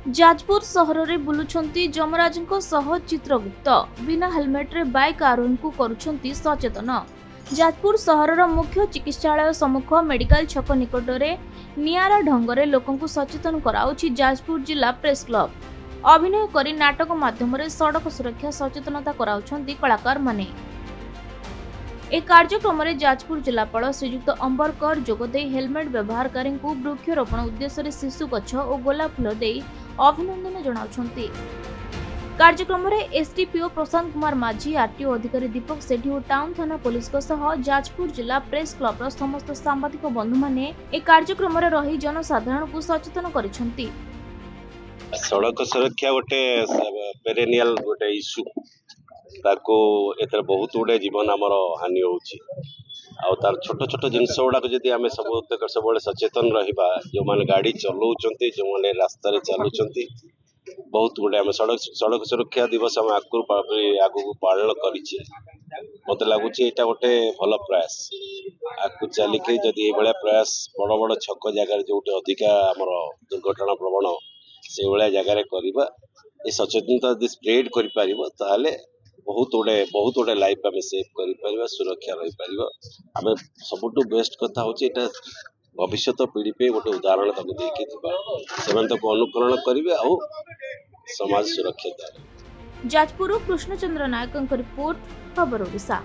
जाजपुर सहर रे बुलुछंती जमराजंको सह चित्रगुप्त बिना हेलमेट रे बाइक आरोही को करुछंती सचेतन। जाजपुर सहरर मुख्य चिकित्सालय सम्मुख मेडिकल छक निकट रे नियारा ढंगरे लोकंकु सचेतन कराउछि जाजपुर जिला प्रेस क्लब। अभिनय करी नाटक माध्यम रे सड़क सुरक्षा सचेतनता कराउछंती कलाकार माने। ए कार्यक्रम में जाजपुर जिलापाल श्रीजुक्त अंबरकर जोगदे हेलमेट व्यवहारकारी वृक्षरोपण उद्देश्य शिशु गछ और गोलाप फूल दे अभिनंदन जनाउछंती। कार्यक्रम में एसडीपीओ प्रशांत कुमार माझी, आरटीओ अधिकारी दीपक सेठी और टाउन थाना पुलिस सह जाजपुर जिला प्रेस क्लब समस्त सांबादिक बंधु माने ए कार्यक्रम में रही जनसाधारण को सचेतन करिसेंती। सड़क सुरक्षा गोटे पेरेनियल गोटे इश्यू ताको एतर बहुत गुड़े जीवन आमर हानि होउछि आ तार छोट छोट जिनस गुड़ाक जदि आम सब सचेतन रहिबा जो माने गाड़ी चलाउछंती जो माने रास्ता रे चलुछंती बहुत गुड़े आम सड़क सुरक्षा दिवस आम आगु पालन करिछे। मते लागुछि एटा गोटे भल प्रयास आगु चलिके जदि ए भलिया प्रयास बड़ बड़ छक जगह जोटे अधिका आमर दुर्घटना प्रवण से भलिया जगह करबा ए सचेतनता यदि स्प्रेड करि परिबो ताहाले बहुत गुड़े लाइफ आम सेव कर सुरक्षा रही पार। आम सबुठ बेस्ट कथा हूँ यहाँ भविष्य पीढ़ी पे गोटे उदाहरण से अनुकरण करेंगे आ समाज सुरक्षा। जाजपुर कृष्णचंद्र नायक रिपोर्ट खबर ओडिशा।